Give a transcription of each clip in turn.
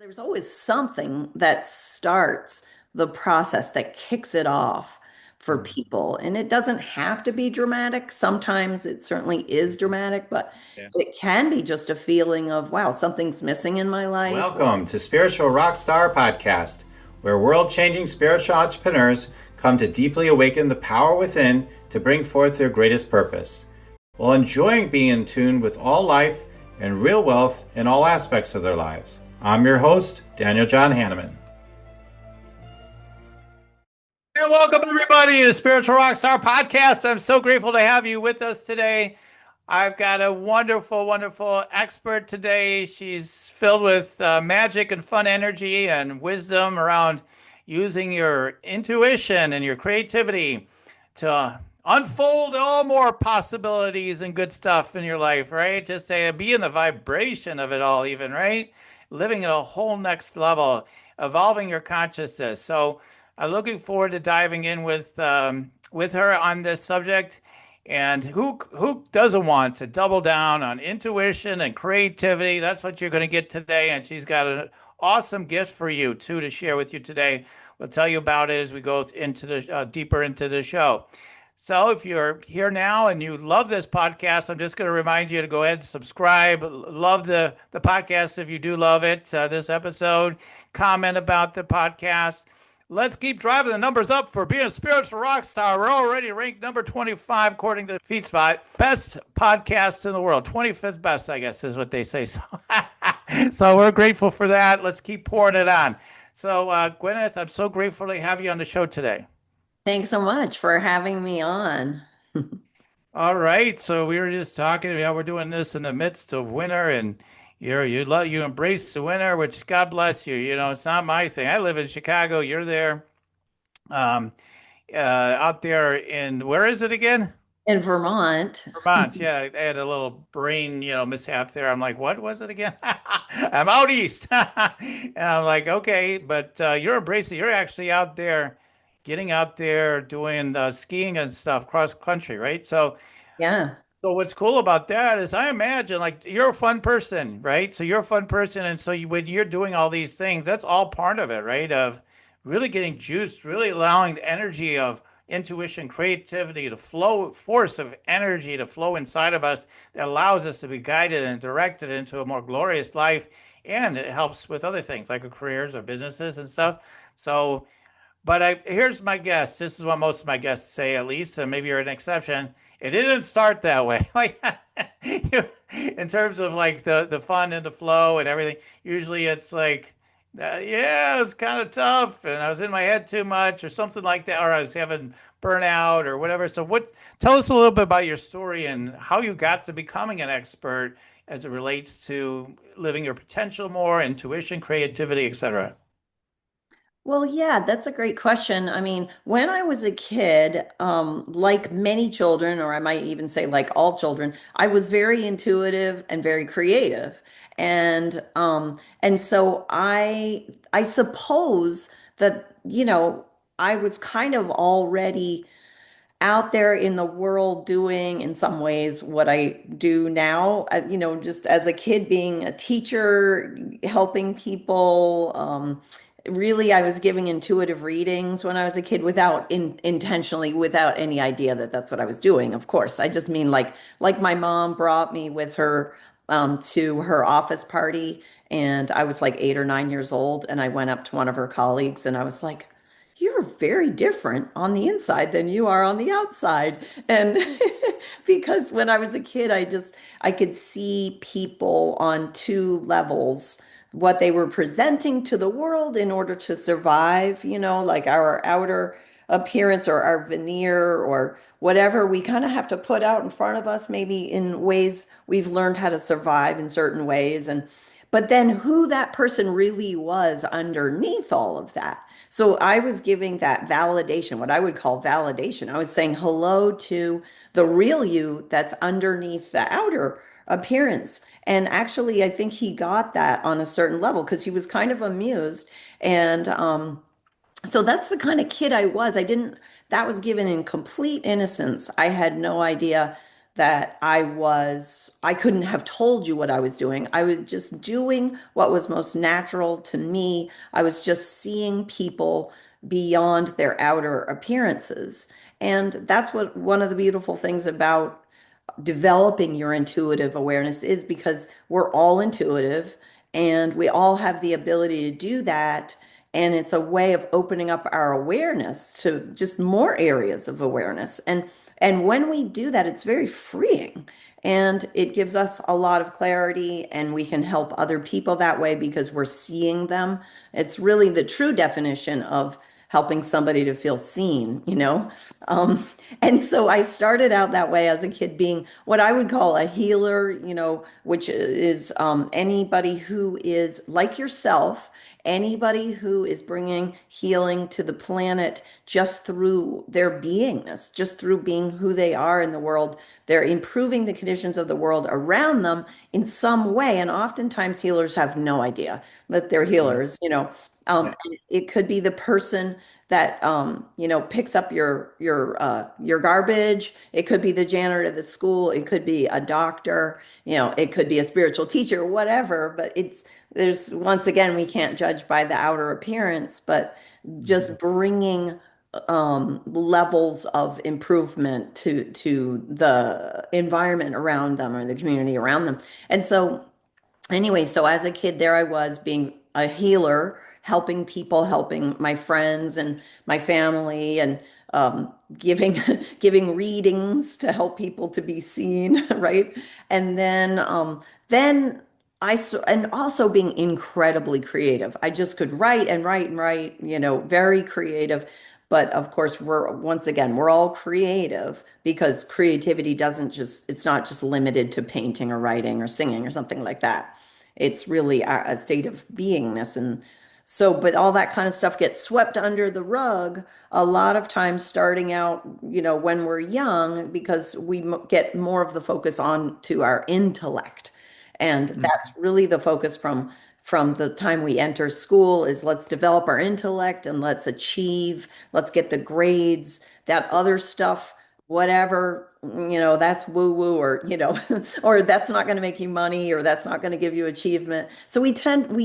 there's always something that starts the process that kicks it off for Mm. people. And it doesn't have to be dramatic. Sometimes it certainly is dramatic, but Yeah. it can be just a feeling of, wow, something's missing in my life. Welcome to Spiritual Rockstar Podcast, where world changing spiritual entrepreneurs come to deeply awaken the power within to bring forth their greatest purpose, while enjoying being in tune with all life and real wealth in all aspects of their lives. I'm your host, Daniel John Hanneman. And welcome, everybody, to Spiritual Rockstar Podcast. I'm so grateful to have you with us today. I've got a wonderful, wonderful expert today. She's filled with magic and fun energy and wisdom around using your intuition and your creativity to unfold all more possibilities and good stuff in your life, right? Just say, be in the vibration of it all, even, right? Living at a whole next level, evolving your consciousness. So I'm looking forward to diving in with her on this subject. And who doesn't want to double down on intuition and creativity? That's what you're going to get today. And she's got an awesome gift for you too to share with you today. We'll tell you about it as we go into the deeper into the show. So if you're here now and you love this podcast, I'm just going to remind you to go ahead and subscribe. Love the podcast if you do love it, this episode. Comment about the podcast. Let's keep driving the numbers up for being a spiritual rock star. We're already ranked number 25 according to Feedspot. Best podcast in the world. 25th best, I guess, is what they say. So, so we're grateful for that. Let's keep pouring it on. So, Gwyneth, I'm so grateful to have you on the show today. Thanks so much for having me on. All right. So we were just talking. Yeah, we're doing this in the midst of winter, and you embrace the winter, which God bless you. You know, it's not my thing. I live in Chicago. You're there, um, out there in where is it again? In Vermont. Vermont. Yeah, I had a little brain, mishap there. I'm like, what was it again? I'm out east, and I'm like, okay, but you're embracing. You're actually out there, getting out there doing skiing and stuff cross country, right? So. Yeah. So what's cool about that is I imagine like you're a fun person, right? So you're a fun person. And so when you're doing all these things, that's all part of it, right? Of really getting juiced, really allowing the energy of intuition, creativity, the flow, force of energy to flow inside of us that allows us to be guided and directed into a more glorious life. And it helps with other things like our careers or businesses and stuff. So but here's my guess. This is what most of my guests say, at least, and maybe you're an exception. It didn't start that way. Like in terms of like the fun and the flow and everything. Usually it's like, yeah, it was kind of tough, and I was in my head too much, or something like that, or I was having burnout or whatever. So, Tell us a little bit about your story and how you got to becoming an expert as it relates to living your potential more, intuition, creativity, etc. Well, yeah, that's a great question. I mean, when I was a kid, like many children, or I might even say like all children, I was very intuitive and very creative. And so I suppose that, I was kind of already out there in the world doing in some ways what I do now, just as a kid being a teacher, helping people. Really, I was giving intuitive readings when I was a kid without intentionally, without any idea that that's what I was doing. Of course, I just mean like my mom brought me with her to her office party, and I was like 8 or 9 years old, and I went up to one of her colleagues, and I was like, you're very different on the inside than you are on the outside. And because when I was a kid, I could see people on two levels, what they were presenting to the world in order to survive, like our outer appearance or our veneer or whatever we kind of have to put out in front of us, maybe in ways we've learned how to survive in certain ways. But then who that person really was underneath all of that. So I was giving that validation, what I would call validation. I was saying hello to the real you that's underneath the outer appearance. And actually, I think he got that on a certain level because he was kind of amused. And so that's the kind of kid I was. That was given in complete innocence. I had no idea that I couldn't have told you what I was doing. I was just doing what was most natural to me. I was just seeing people beyond their outer appearances. And that's what one of the beautiful things about developing your intuitive awareness is, because we're all intuitive and we all have the ability to do that. And it's a way of opening up our awareness to just more areas of awareness. And when we do that, it's very freeing and it gives us a lot of clarity, and we can help other people that way because we're seeing them. It's really the true definition of helping somebody to feel seen, you know? Um, and so I started out that way as a kid, being what I would call a healer, which is anybody who is like yourself, anybody who is bringing healing to the planet just through their beingness, just through being who they are in the world. They're improving the conditions of the world around them in some way. And oftentimes healers have no idea that they're Mhm. healers, Yeah. and it could be the person that picks up your garbage. It could be the janitor of the school. It could be a doctor. It could be a spiritual teacher, whatever. But there's once again, we can't judge by the outer appearance, but Mhm. just bringing levels of improvement to the environment around them or the community around them. And so anyway, so as a kid, there I was being a healer, helping people, helping my friends and my family, and giving giving readings to help people to be seen, right? And then and also being incredibly creative. I just could write and write and write, very creative. But of course, once again, we're all creative, because creativity doesn't just, it's not just limited to painting or writing or singing or something like that. It's really a state of beingness. And so, but all that kind of stuff gets swept under the rug a lot of times starting out, when we're young, because we get more of the focus on to our intellect. And that's Mhm. really the focus from the time we enter school, is let's develop our intellect and let's achieve, let's get the grades, that other stuff, whatever, that's woo woo, or, or that's not going to make you money, or that's not going to give you achievement. So we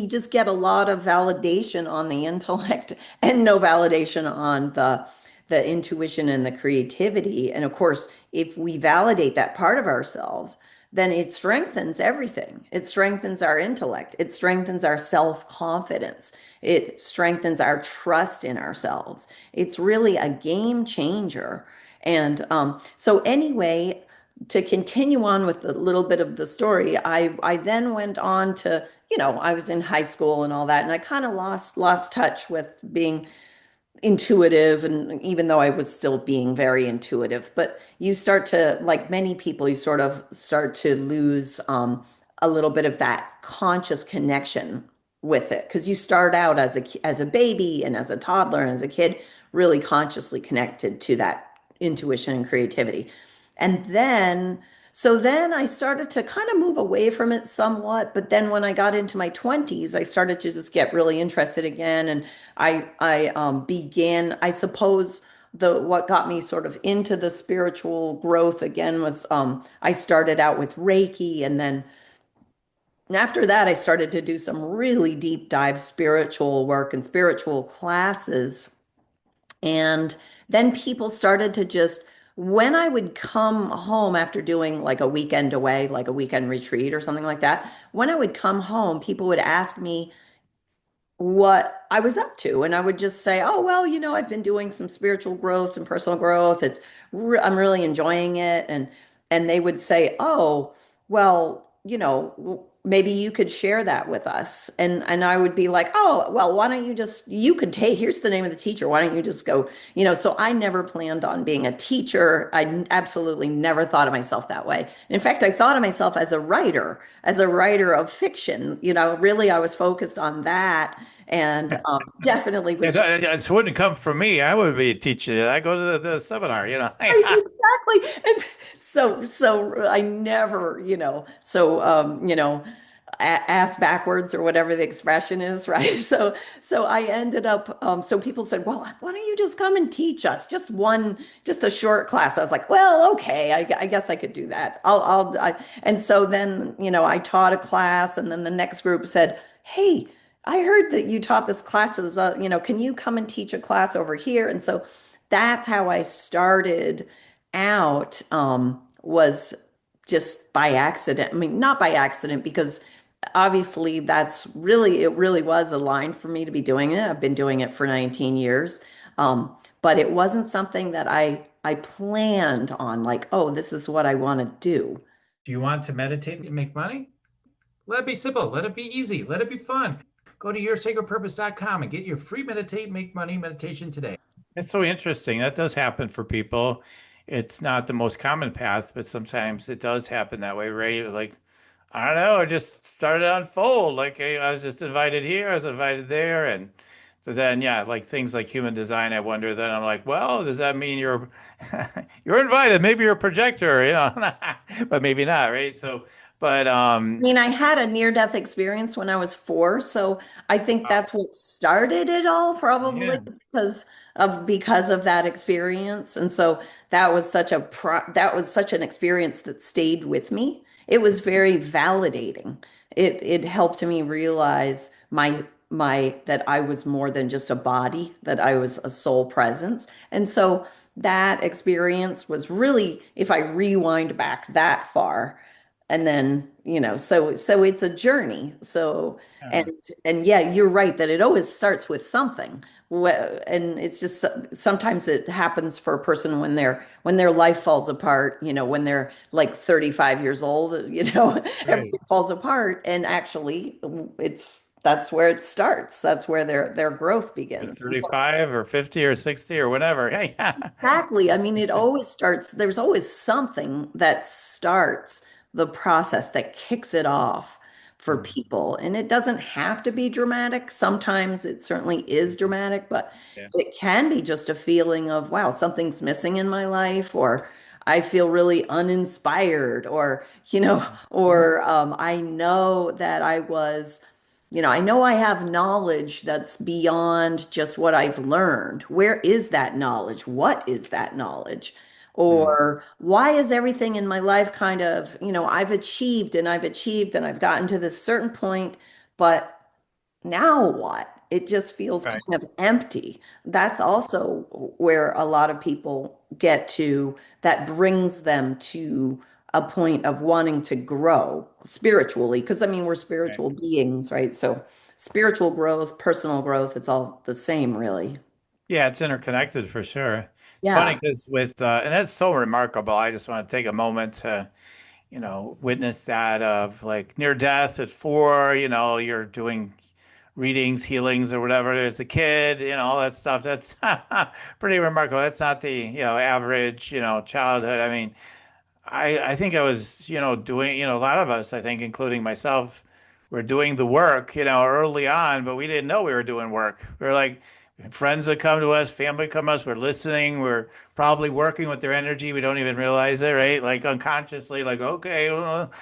just get a lot of validation on the intellect and no validation on the intuition and the creativity. And of course, if we validate that part of ourselves, then it strengthens everything. It strengthens our intellect. It strengthens our self-confidence. It strengthens our trust in ourselves. It's really a game changer. And so anyway, to continue on with a little bit of the story, I then went on to, I was in high school and all that, and I kind of lost touch with being intuitive, and even though I was still being very intuitive. But you start to, like many people, you sort of start to lose a little bit of that conscious connection with it, because you start out as a baby and as a toddler and as a kid really consciously connected to that intuition and creativity. And then I started to kind of move away from it somewhat. But then when I got into my 20s, I started to just get really interested again. And I began, I suppose, the what got me sort of into the spiritual growth again was I started out with Reiki, and then after that I started to do some really deep dive spiritual work and spiritual classes. And then people started to just, when I would come home after doing like a weekend away, like a weekend retreat or something like that, when I would come home, people would ask me what I was up to. And I would just say, oh, well, I've been doing some spiritual growth, some personal growth. I'm really enjoying it. And they would say, oh, well, maybe you could share that with us. And I would be like, oh, well, why don't you could take, here's the name of the teacher. Why don't you just go, so I never planned on being a teacher. I absolutely never thought of myself that way. In fact, I thought of myself as a writer of fiction. Really, I was focused on that, and definitely was It wouldn't come from me. I would be a teacher. I go to the seminar. right, exactly. And so I never, so ass backwards or whatever the expression is, right? So I ended up, so people said, well, why don't you just come and teach us just a short class. I was like, well, okay, I guess I could do that. And so then, I taught a class, and then the next group said, hey, I heard that you taught this classes, can you come and teach a class over here? And so that's how I started out, was just by accident. I mean, not by accident, because obviously it really was aligned for me to be doing it. I've been doing it for 19 years. But it wasn't something that I planned on, like, oh, this is what I want to do. Do you want to meditate and make money? Let it be simple. Let it be easy. Let it be fun. Go to yoursacredpurpose.com and get your free meditate, make money meditation today. It's so interesting. That does happen for people. It's not the most common path, but sometimes it does happen that way, right? Like, I don't know, it just started to unfold. Like I was just invited here, I was invited there. And so then, yeah, like things like human design, I wonder, then I'm like, well, does that mean you're you're invited? Maybe you're a projector, but maybe not, right? So, but I mean, I had a near-death experience when I was 4, so I think uh, that's what started it all, probably yeah, because of that experience. And so that was such an experience that stayed with me. It was very validating. It helped me realize my that I was more than just a body, that I was a soul presence. And so that experience was really, if I rewind back that far, and then so it's a journey. So and yeah, and yeah, you're right that it always starts with something. And it's just sometimes it happens for a person when their life falls apart, when they're like 35 years old, right. everything falls apart. And actually, that's where it starts. That's where their growth At begins. 35 or 50 or 60 or whatever. Exactly. I mean, it always starts, there's always something that starts the process, that kicks it off for people. And it doesn't have to be dramatic. Sometimes it certainly is dramatic, but Yeah. it can be just a feeling of, wow, something's missing in my life, or I feel really uninspired, or, I know that I know I have knowledge that's beyond just what I've learned. Where is that knowledge? What is that knowledge? Mm. Or why is everything in my life kind of, I've achieved and I've gotten to this certain point, but now what? It just feels Right. kind of empty. That's also where a lot of people get to, that brings them to a point of wanting to grow spiritually. Because I mean, we're Right. spiritual beings, right? So spiritual growth, personal growth, it's all the same, really. Yeah, it's interconnected for sure. It's funny Yeah. because and that's so remarkable. I just want to take a moment to, witness that of like near death at 4, you're doing readings, healings, or whatever as a kid, all that stuff. That's pretty remarkable. That's not the, average, childhood. I mean, I think I was, doing, a lot of us, I think, including myself, were doing the work, early on, but we didn't know we were doing work. We were like, friends would come to us, family come to us, we're listening, we're probably working with their energy. We don't even realize it, right? Like unconsciously, like, okay, well.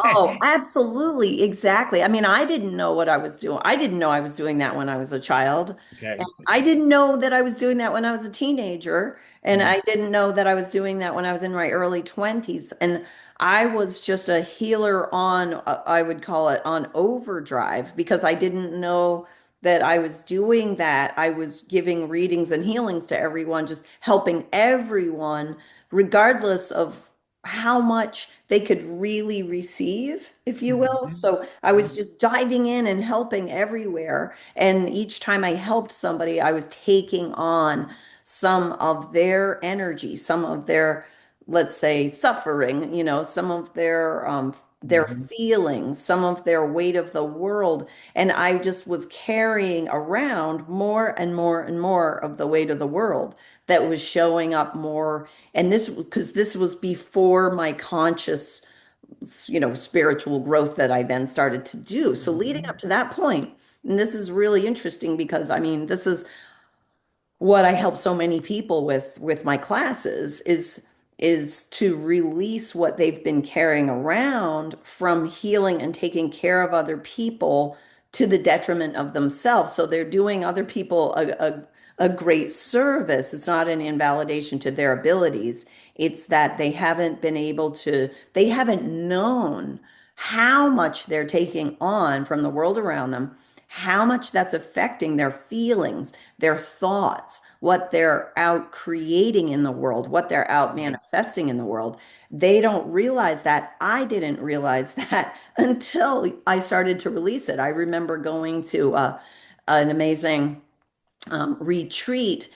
Oh, absolutely. Exactly. I mean, I didn't know what I was doing. I didn't know I was doing that when I was a child. And Okay. I didn't know that I was doing that when I was a teenager. And Mhm. I didn't know that I was doing that when I was in my early 20s. And I was just a healer I would call it on overdrive, because I didn't know that I was doing that. I was giving readings and healings to everyone, just helping everyone, regardless of how much they could really receive, if you will. Mhm. So I was just diving in and helping everywhere. And each time I helped somebody, I was taking on some of their energy, some of their, let's say, suffering, some of their Mhm. feelings, some of their weight of the world. And I just was carrying around more and more and more of the weight of the world that was showing up more. And this, because this was before my conscious, spiritual growth that I then started to do. So leading up Mhm. to that point, and this is really interesting, because I mean, this is what I help so many people with my classes, is is to release what they've been carrying around from healing and taking care of other people to the detriment of themselves. So they're doing other people a great service. It's not an invalidation to their abilities. It's that they haven't been able to, they haven't known how much they're taking on from the world around them, how much that's affecting their feelings, their thoughts, what they're out creating in the world, what they're out Right. manifesting in the world. They don't realize that. I didn't realize that until I started to release it. I remember going to an amazing retreat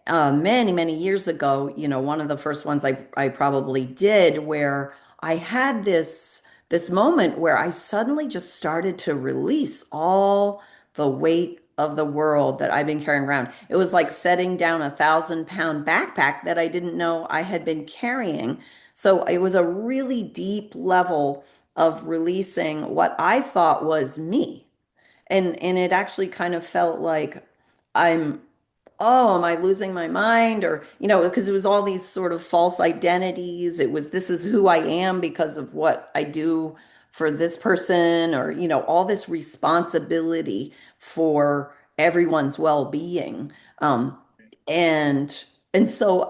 many, many years ago, one of the first ones I probably did where I had this moment where I suddenly just started to release all the weight of the world that I've been carrying around. It was like setting down 1,000-pound backpack that I didn't know I had been carrying. So it was a really deep level of releasing what I thought was me. And it actually kind of felt like I'm oh, am I losing my mind? Or, because it was all these sort of false identities. It was, this is who I am because of what I do for this person, or, all this responsibility for everyone's well-being. And, and so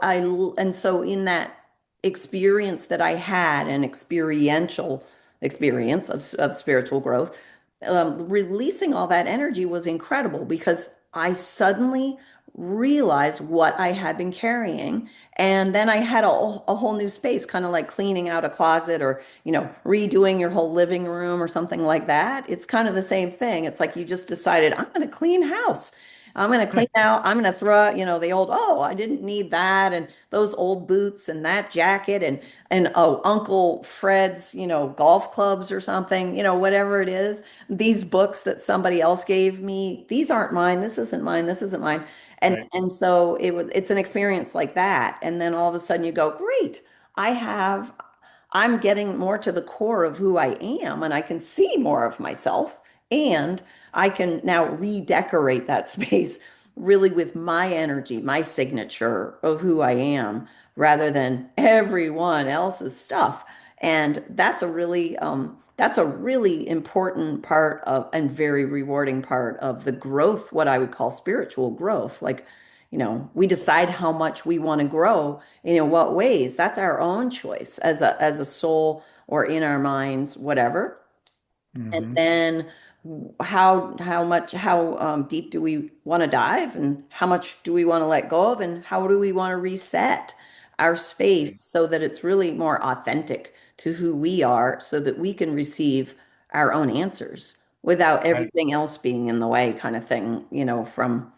in that experience that I had, an experiential experience of spiritual growth, releasing all that energy was incredible because I suddenly realized what I had been carrying. And then I had a whole new space, kind of like cleaning out a closet or, redoing your whole living room or something like that. It's kind of the same thing. It's like you just decided, I'm going to clean house. I'm going to clean out, I'm going to throw out, the old, oh, I didn't need that. And those old boots and that jacket and oh, Uncle Fred's, golf clubs or something, whatever it is. These books that somebody else gave me, these aren't mine. This isn't mine. This isn't mine. Right. And so it's an experience like that. And then all of a sudden you go, great, I have I'm getting more to the core of who I am and I can see more of myself and I can now redecorate that space really with my energy, my signature of who I am rather than everyone else's stuff. And that's a really important part of and very rewarding part of the growth, what I would call spiritual growth. Like, we decide how much we want to grow, what ways. That's our own choice as a soul or in our minds, whatever. And Mm-hmm. then how deep do we want to dive and how much do we want to let go of and how do we want to reset our Right. space so that it's really more authentic to who we are so that we can receive our own answers without Right. everything else being in the way kind of thing, from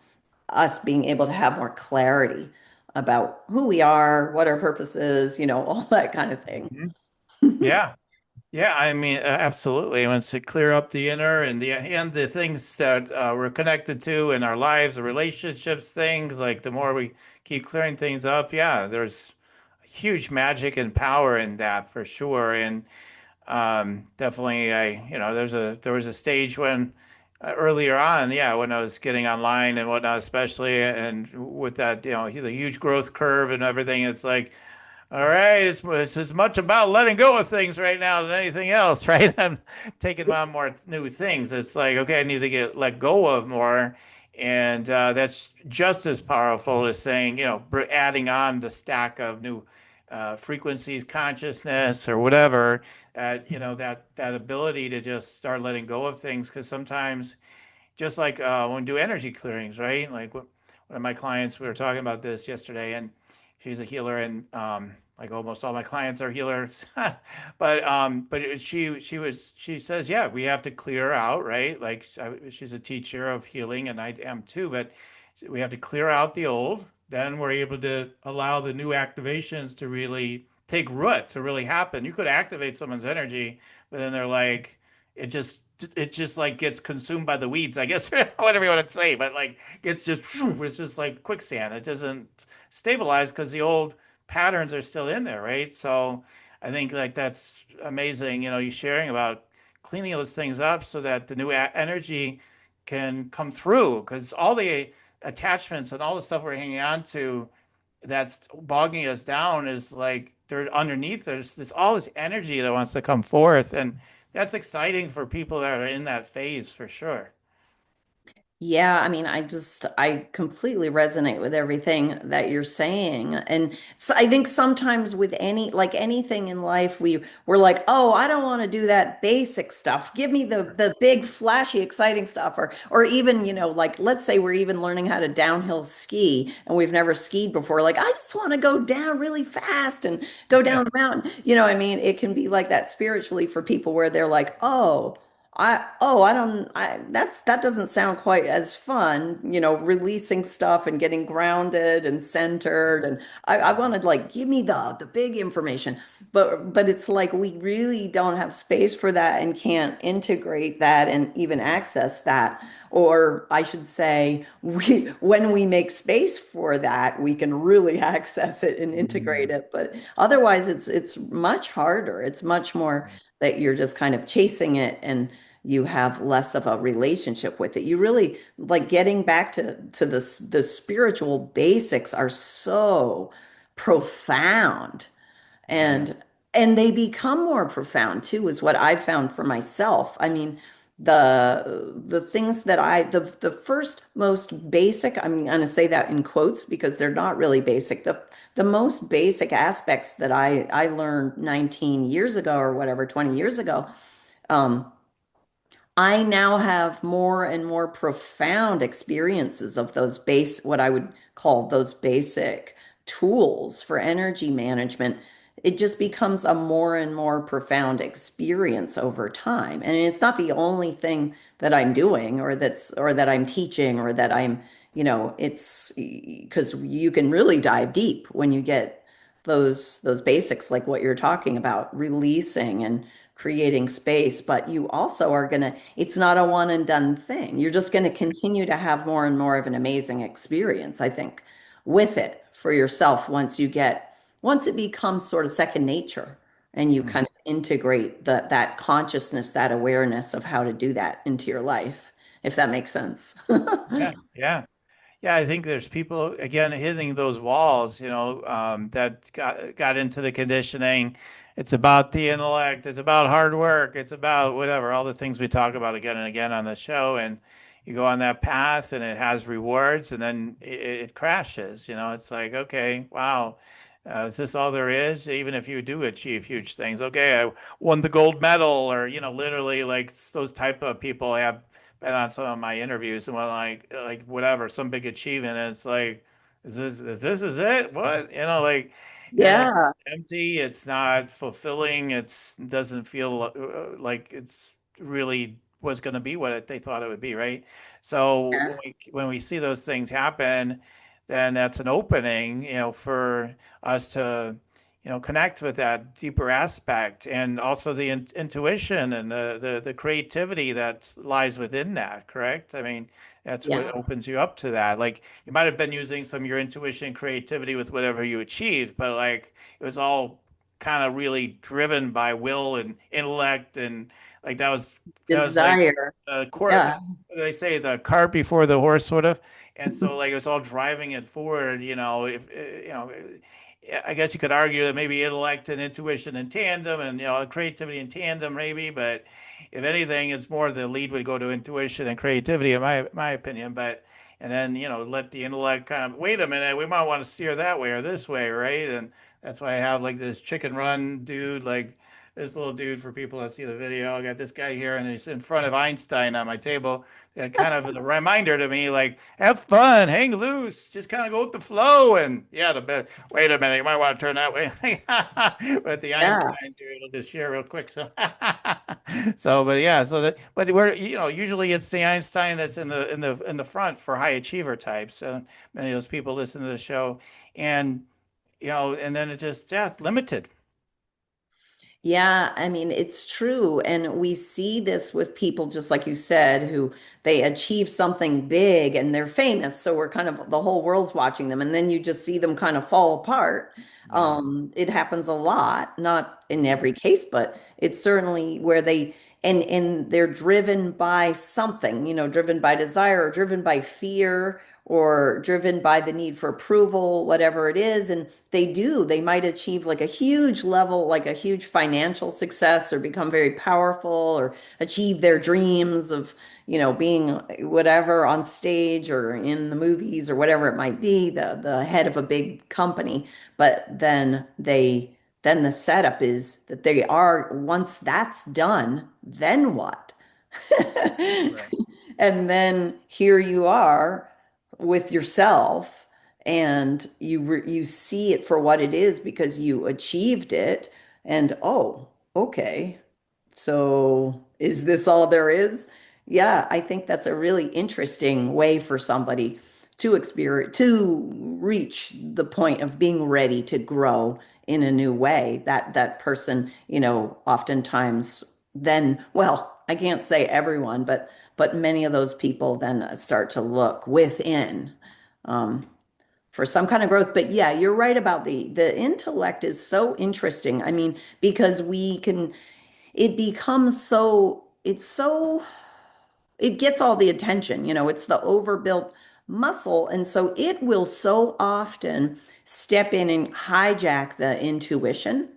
us being able to have more clarity about who we are, what our purpose is, all that kind of thing. Mhm. Yeah. Yeah, I mean, absolutely. Once to clear up the inner and the things that we're connected to in our lives, the relationships, things like the more we keep clearing things up, yeah, there's huge magic and power in that for sure. And definitely, there was a stage when earlier on, yeah, when I was getting online and whatnot, especially, and with that, the huge growth curve and everything, it's like. All right, it's as much about letting go of things right now than anything else, right? I'm taking on more new things. It's like, okay, I need to get let go of more, and that's just as powerful as saying, adding on the stack of new frequencies, consciousness, or whatever. That ability to just start letting go of things, because sometimes just like when we do energy clearings, right? Like one of my clients, we were talking about this yesterday, and she's a healer, and like almost all my clients are healers, she says, yeah, we have to clear out, right? Like she's a teacher of healing, and I am too, but we have to clear out the old. Then we're able to allow the new activations to really take root, to really happen. You could activate someone's energy, but then they're like, it just it just like gets consumed by the weeds, I guess, whatever you want to say, but like it's just like quicksand. It doesn't stabilize because the old patterns are still in there, right? So I think like that's amazing, you sharing about cleaning those things up so that the new energy can come through because all the attachments and all the stuff we're hanging on to that's bogging us down is like there underneath there's this all this energy that wants to come forth, and that's exciting for people that are in that phase for sure. Yeah, I mean, I completely resonate with everything that you're saying. And so I think sometimes with like anything in life, we're like, oh, I don't want to do that basic stuff. Give me the big, flashy, exciting stuff. Or even, like let's say we're even learning how to downhill ski and we've never skied before. Like, I just want to go down really fast and go Yeah. down the mountain. I mean, it can be like that spiritually for people where they're like, oh. I don't that doesn't sound quite as fun, releasing stuff and getting grounded and centered. And I wanted like give me the big information. But it's like we really don't have space for that and can't integrate that and even access that. Or I should say, when we make space for that, we can really access it and integrate Mm. it. But otherwise it's much harder. It's much more that you're just kind of chasing it and you have less of a relationship with it. You really like getting back to the spiritual basics are so profound Yeah. and and they become more profound too, is what I found for myself. I mean, the things that the first most basic, I'm going to say that in quotes because they're not really basic. The most basic aspects that I learned 19 years ago or whatever, 20 years ago, um, I now have more and more profound experiences of what I would call those basic tools for energy management. It just becomes a more and more profound experience over time. And it's not the only thing that I'm doing or that I'm teaching or that it's because you can really dive deep when you get those basics like what you're talking about, releasing and creating space, but you also are going to, it's not a one and done thing. You're just going to continue to have more and more of an amazing experience, I think, with it for yourself once it becomes sort of second nature and you kind of integrate that consciousness, that awareness of how to do that into your life, if that makes sense. Yeah. Yeah. Yeah, I think there's people again hitting those walls, that got into the conditioning. It's about the intellect, it's about hard work, it's about whatever, all the things we talk about again and again on the show. And you go on that path and it has rewards and then it crashes. It's like, okay, wow. Is this all there is? Even if you do achieve huge things, okay, I won the gold medal, or literally like those type of people have been on some of my interviews and went like whatever, some big achievement. And it's like, is it? What? Like, and it's Yeah. empty. It's not fulfilling. It doesn't feel like it's really was going to be what they thought it would be, right? So when we see those things happen, then that's an opening, for us to connect with that deeper aspect, and also the intuition and the creativity that lies within that, correct? I mean, that's what Yeah. opens you up to that. Like, you might have been using some of your intuition and creativity with whatever you achieved, but like it was all kind of really driven by will and intellect, and like that was like Desire. court, Yeah. they say the cart before the horse, sort of. And so like it was all driving it forward, if I guess you could argue that maybe intellect and intuition in tandem, and creativity in tandem, maybe. But if anything, it's more the lead would go to intuition and creativity, in my opinion. But and then let the intellect kind of, wait a minute, we might want to steer that way or this way, right? And that's why I have like this chicken run dude, like this little dude, for people that see the video. I got this guy here, and he's in front of Einstein on my table. Kind of a reminder to me, like, have fun, hang loose, just kind of go with the flow. And yeah, wait a minute, you might want to turn that way. But the Yeah. Einstein dude will just share real quick. So, but yeah, but we're, usually it's the Einstein that's in the front for high achiever types. So many of those people listen to the show, and and then it just, yeah, it's limited. Yeah, I mean, it's true. And we see this with people, just like you said, who they achieve something big and they're famous. So we're kind of, the whole world's watching them. And then you just see them kind of fall apart. Yeah. It happens a lot, not in every case, but it's certainly where and they're driven by something, driven by desire or driven by fear or driven by the need for approval, whatever it is. And they might achieve like a huge level, like a huge financial success or become very powerful or achieve their dreams of, being whatever on stage or in the movies or whatever it might be, the head of a big company. But then the setup is that once that's done, then what? Right. And then here you are with yourself, and you see it for what it is because you achieved it. And oh, okay. So is this all there is? Yeah, I think that's a really interesting way for somebody to reach the point of being ready to grow in a new way. That person, oftentimes then, well, I can't say everyone, but many of those people then start to look within um, for some kind of growth. But yeah, you're right about the intellect is so interesting. I mean, because it becomes it gets all the attention, it's the overbuilt muscle. And so it will so often step in and hijack the intuition.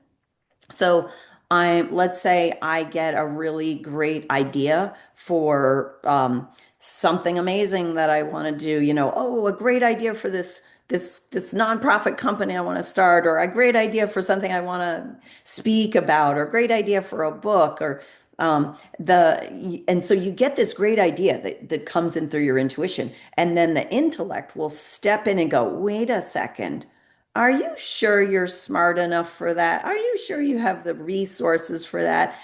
So let's say I get a really great idea for something amazing that I want to do, oh, a great idea for this nonprofit company I want to start, or a great idea for something I want to speak about, or a great idea for a book, or and so you get this great idea that comes in through your intuition, and then the intellect will step in and go, wait a second. Are you sure you're smart enough for that? Are you sure you have the resources for that?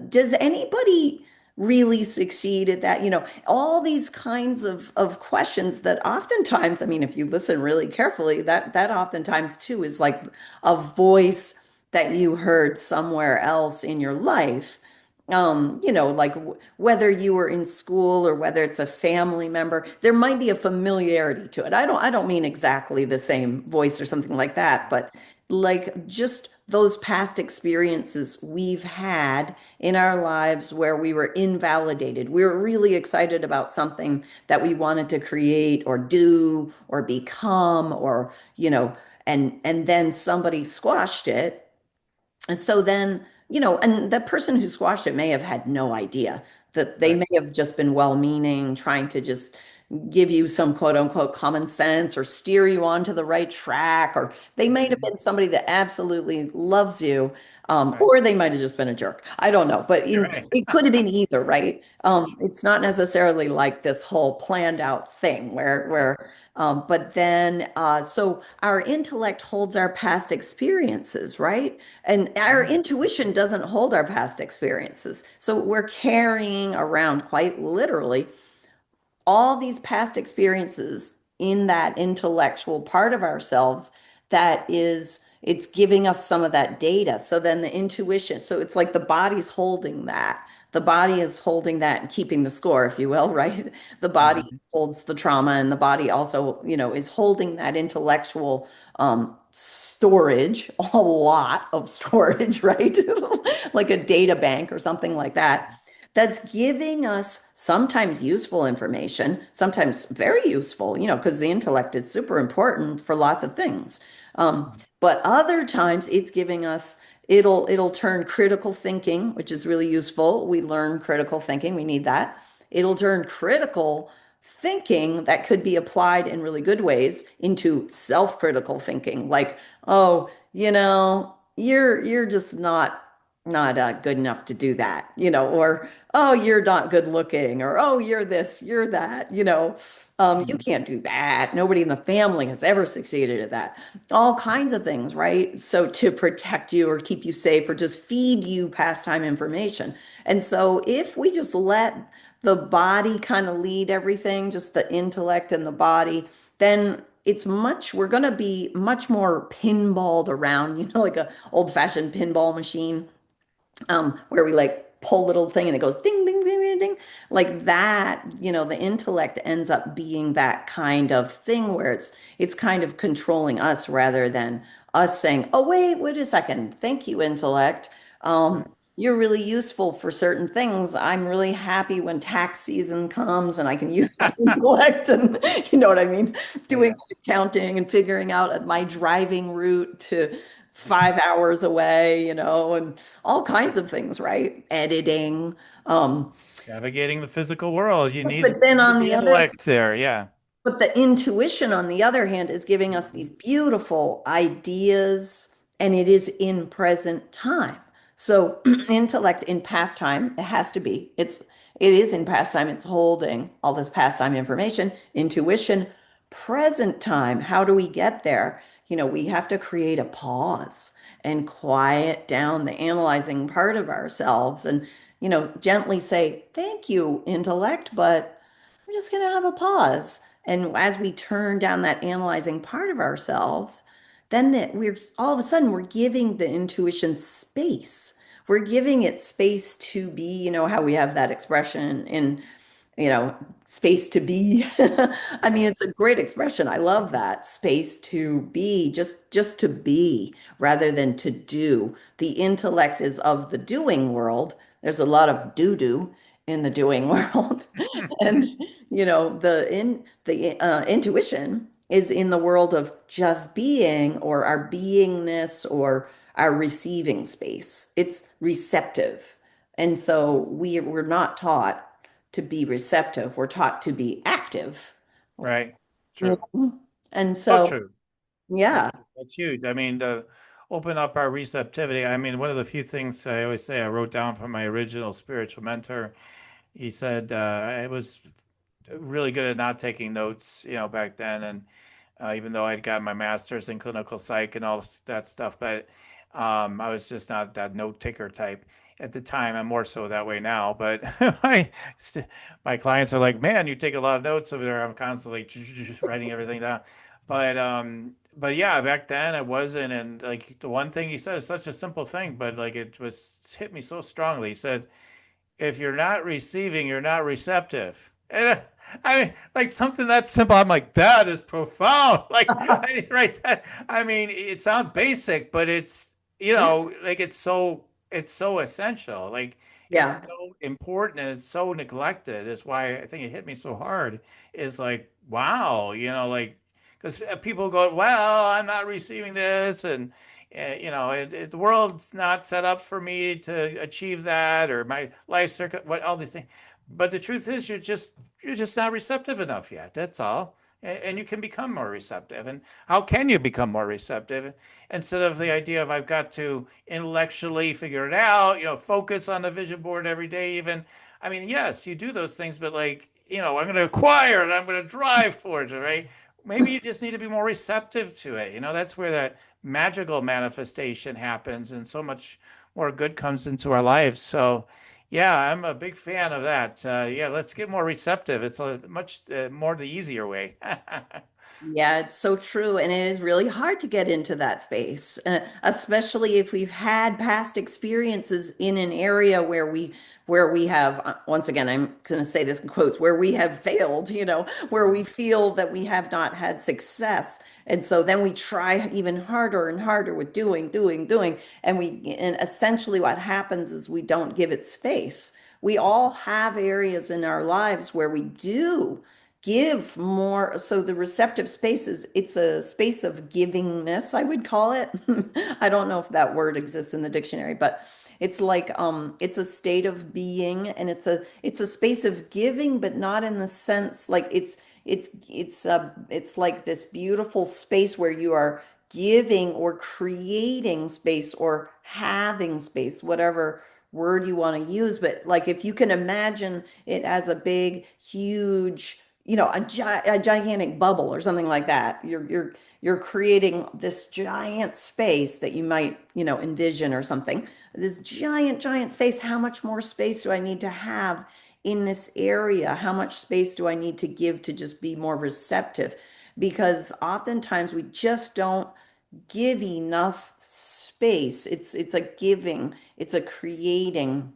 Does anybody really succeed at that? All these kinds of questions that oftentimes, I mean, if you listen really carefully, that oftentimes too is like a voice that you heard somewhere else in your life. Like whether you were in school or whether it's a family member, there might be a familiarity to it. I don't mean exactly the same voice or something like that, but like just those past experiences we've had in our lives where we were invalidated. We were really excited about something that we wanted to create or do or become, or, and then somebody squashed it, and so then, and the person who squashed it may have had no idea that they Right. may have just been well-meaning, trying to just give you some quote unquote common sense or steer you onto the right track, or they might have Mhm. been somebody that absolutely loves you, Right. or they might have just been a jerk. I don't know, but Right. it could have been either, right? It's not necessarily like this whole planned out thing but then, so our intellect holds our past experiences, right? And our Mhm. intuition doesn't hold our past experiences. So we're carrying around quite literally all these past experiences in that intellectual part of ourselves it's giving us some of that data. So then the intuition, so it's like the body's holding that. The body is holding that and keeping the score, if you will, right? The body Mhm. holds the trauma, and the body also, is holding that intellectual storage, a lot of storage, right? Like a data bank or something like that, that's giving us sometimes useful information, sometimes very useful, because the intellect is super important for lots of things. But other times it's giving us, it'll turn critical thinking, which is really useful. We learn critical thinking, we need that. It'll turn critical thinking that could be applied in really good ways into self-critical thinking, like, oh, you're just not good enough to do that, or oh, you're not good looking, or oh, you're this, you're that, you Mhm. can't do that. Nobody in the family has ever succeeded at that. All kinds of things, right? So to protect you or keep you safe or just feed you pastime information. And so if we just let the body kind of lead everything, just the intellect and the body, then we're going to be much more pinballed around, like a old-fashioned pinball machine, where we like pull little thing and it goes ding, ding, ding, ding, ding. Like that, the intellect ends up being that kind of thing where it's kind of controlling us rather than us saying, oh, wait a second. Thank you, intellect. Right. you're really useful for certain things. I'm really happy when tax season comes and I can use my intellect and you know what I mean? Doing Yeah. accounting and figuring out my driving route to 5 hours away, and all kinds of things, right? Editing. Um, Navigating the physical world, but then you need on the the other intellect there. Yeah. But the intuition, on the other hand, is giving us these beautiful ideas, and it is in present time. So, intellect in past time, it has to be. It is in past time. It's holding all this past time information. Intuition, present time. How do we get there? We have to create a pause and quiet down the analyzing part of ourselves and, gently say, "Thank you, intellect, but we're just going to have a pause." And as we turn down that analyzing part of ourselves, then we're all of a sudden we're giving the intuition space. We're giving it space to be, how we have that expression in, you know, space to be. I mean, Right. it's a great expression. I love that. Space to be, just to be rather than to do. The intellect is of the doing world. There's a lot of do-do in the doing world. And the intuition is in the world of just being or our beingness or our receiving space. It's receptive. And so we're not taught to be receptive. We're taught to be active. Right. You True. know? And So so, true. yeah, That's huge. I mean, to open up our receptivity. I mean, one of the few things I always say I wrote down from my original spiritual mentor. He said I was really good at not taking notes, back then, and even though I'd got my master's in clinical psych and all that stuff, but I was just not that note taker type at the time. I'm more so that way now, but my my clients are like, "Man, you take a lot of notes over there." I'm constantly writing everything down, but yeah, back then I wasn't. And like the one thing he said is such a simple thing, but like it was hit me so strongly. He said, if you're not receiving, you're not receptive. And I mean, like something that simple. I'm like, that is profound. Like, right? I mean, it sounds basic, but it's like it's so essential. Like, it's yeah, so important and it's so neglected. That's why I think it hit me so hard. Is like, wow, like because people go, well, I'm not receiving this, and the world's not set up for me to achieve that, or my life circuit, what all these things. But the truth is, you're just not receptive enough yet. That's all. And you can become more receptive. And how can you become more receptive? Instead of the idea of I've got to intellectually figure it out, focus on the vision board every day, even. I mean, yes, you do those things, but like, I'm going to acquire it, I'm going to drive towards it, right? Maybe you just need to be more receptive to it. That's where that magical manifestation happens and so much more good comes into our lives. So, yeah, I'm a big fan of that. Yeah, let's get more receptive. It's a much more the easier way. yeah, it's so true. And it is really hard to get into that space, especially if we've had past experiences in an area where we have, once again, I'm going to say this in quotes, where we have failed, where we feel that we have not had success. And so then we try even harder and harder with doing, and essentially what happens is we don't give it space. We all have areas in our lives where we do give more. So the receptive spaces, it's a space of givingness, I would call it. I don't know if that word exists in the dictionary, but it's like it's a state of being, and it's a space of giving, but not in the sense like it's like this beautiful space where you are giving or creating space or having space, whatever word you want to use. But like if you can imagine it as a big, huge, a gigantic bubble or something like that. You're creating this giant space that you might, envision or something. This giant, giant space. How much more space do I need to have in this area? How much space do I need to give to just be more receptive? Because oftentimes we just don't give enough space. It's a giving, it's a creating,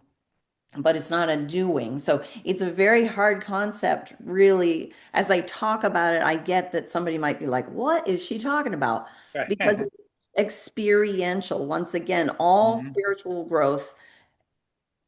but it's not a doing. So it's a very hard concept, really. As I talk about it, I get that somebody might be like, what is she talking about? Because Right. it's experiential. Once again, all Mhm. spiritual growth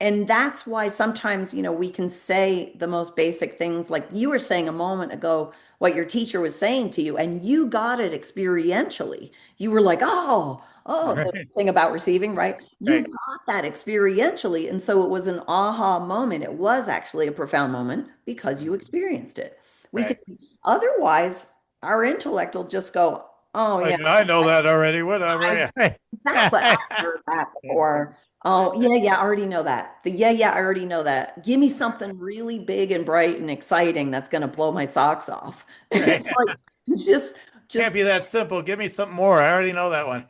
And that's why sometimes, we can say the most basic things like you were saying a moment ago, what your teacher was saying to you, and you got it experientially. You were like, oh, the Right. thing about receiving, right? You Right. got that experientially. And so it was an aha moment. It was actually a profound moment because you Mhm. experienced it. We can, Right. otherwise, our intellect will just go, oh, yeah, Like, I know that already. Whatever. I Yeah. exactly. I've heard that before. Oh, yeah, yeah, I already know that. Yeah, I already know that. Give me something really big and bright and exciting that's going to blow my socks off. Right. It's like just Can't just be that simple. Give me something more. I already know that one.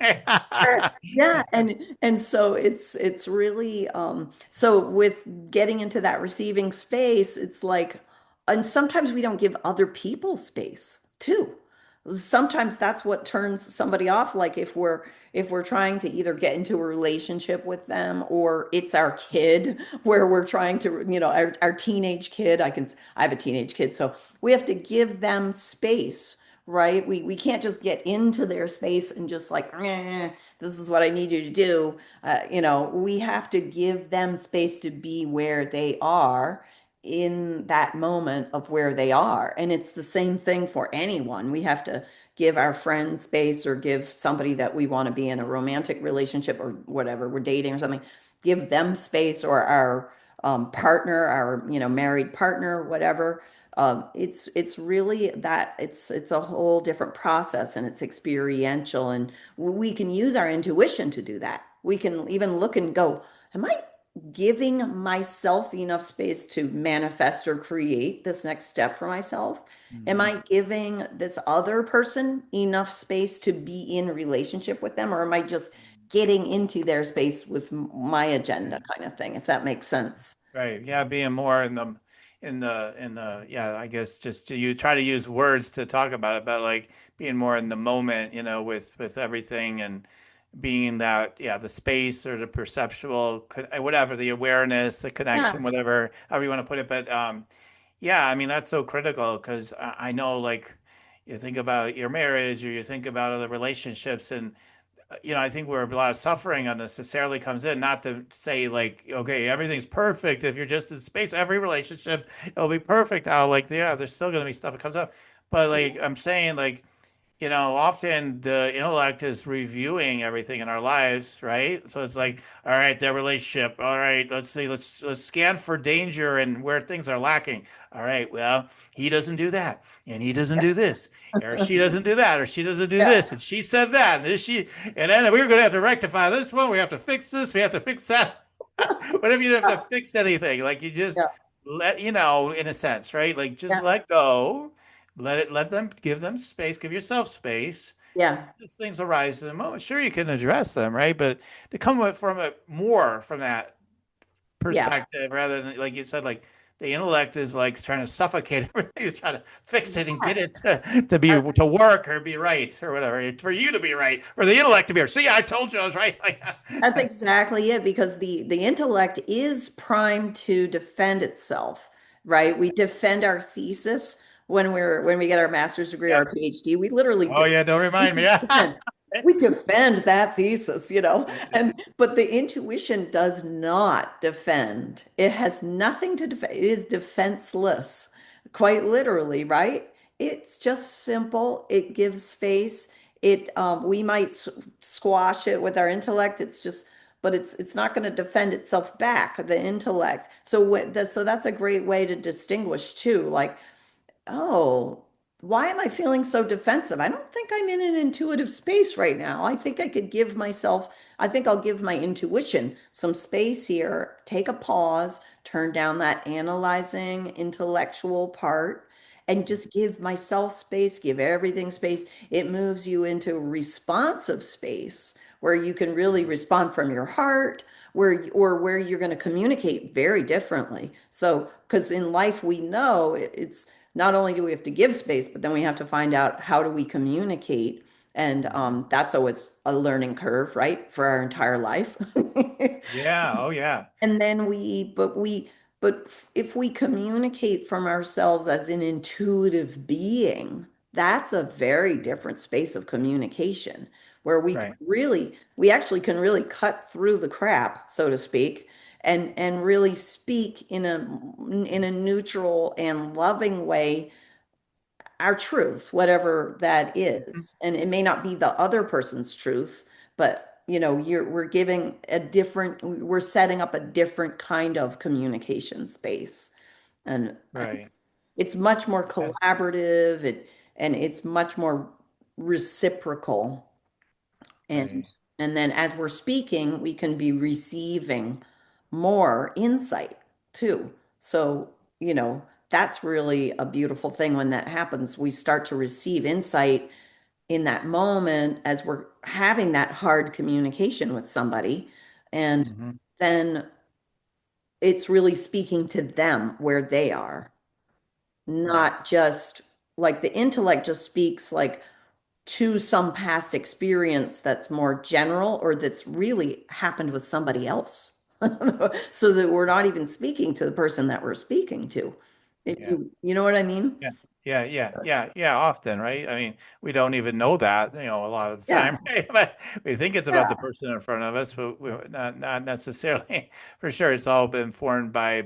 yeah, and so it's really so with getting into that receiving space, it's like, and sometimes we don't give other people space too. Sometimes that's what turns somebody off, like if we're trying to either get into a relationship with them, or it's our kid where we're trying to, our teenage kid. I have a teenage kid, so we have to give them space, right? We can't just get into their space and just like, this is what I need you to do. We have to give them space to be where they are in that moment of where they are. And it's the same thing for anyone. We have to give our friends space, or give somebody that we want to be in a romantic relationship or whatever, we're dating or something, give them space, or our partner, our, married partner, whatever. It's really that it's a whole different process, and it's experiential, and we can use our intuition to do that. We can even look and go, am I giving myself enough space to manifest or create this next step for myself? Am Mhm. I giving this other person enough space to be in relationship with them, or am I just getting into their space with my agenda kind of thing, if that makes sense? Right. Yeah, being more in the yeah, I guess just you try to use words to talk about it, but like being more in the moment, with everything, and being that, yeah, the space or the perceptual, whatever, the awareness, the Yeah. connection, whatever, however you want to put it. But yeah, I mean that's so critical because I know, like, you think about your marriage or you think about other relationships, and I think where a lot of suffering unnecessarily comes in, not to say like, okay, everything's perfect. If you're just in space, every relationship, it'll be perfect now. Like, yeah, there's still going to be stuff that comes up. But like, I'm saying, like, often the intellect is reviewing everything in our lives, right? So it's like, all right, that relationship. All right, let's see, let's scan for danger and where things are lacking. All right, well, he doesn't do that, and he doesn't do this, or she doesn't do that, or she doesn't do Yeah. this, and she said that, and and then we're going to have to rectify this one. We have to fix this. We have to fix that. What if you don't have to fix anything? Like, you just Yeah. in a sense, right? Like, just Yeah. let go, let them, give them space, give yourself space. Yeah. These things arise in the moment. Sure, you can address them, right? But to come from it more from that Yeah. perspective, rather than, like you said, like the intellect is like trying to suffocate everything, trying to fix it and get it to be to work or be right or whatever, for you to be right, for the intellect to be right. See, I told you I was right. Like, That's exactly it, because the intellect is primed to defend itself, right? We defend our thesis when we get our master's degree, yep. our PhD. We literally Oh yeah, don't remind me. defend, we defend that thesis, and but the intuition does not defend. It has nothing to defend. It is defenseless, quite literally, right? It's just simple. It gives space. We might squash it with our intellect. But it's not going to defend itself back, the intellect. So that's a great way to distinguish too. Like, oh, why am I feeling so defensive? I don't think I'm in an intuitive space right now. I think I'll give my intuition some space here, take a pause, turn down that analyzing intellectual part, and just give myself space, give everything space. It moves you into responsive space where you can really respond from your heart, where you're going to communicate very differently. So, because in life we know it's not only do we have to give space, but then we have to find out how do we communicate. And that's always a learning curve, right? For our entire life. Yeah. Oh yeah. And then if we communicate from ourselves as an intuitive being, that's a very different space of communication where Right. we actually can really cut through the crap, so to speak, and really speak in a neutral and loving way our truth, whatever that Mhm. is. And it may not be the other person's truth, but we're giving a different, we're setting up a different kind of communication space. And Right. it's much more That's collaborative, and it's much more reciprocal. And right. and then as we're speaking, we can be receiving more insight too. So, that's really a beautiful thing when that happens. We start to receive insight in that moment as we're having that hard communication with somebody. And Hmm. then it's really speaking to them where they are, Right. not just like the intellect just speaks like to some past experience that's more general or that's really happened with somebody else. So that we're not even speaking to the person that we're speaking to. If Yeah. you know what I mean? Yeah. Yeah, yeah, yeah, yeah, often, right? I mean, we don't even know that, a lot of the Yeah. time, right? But we think it's about the Yeah. person in front of us, but we're not necessarily. For sure, it's all been formed by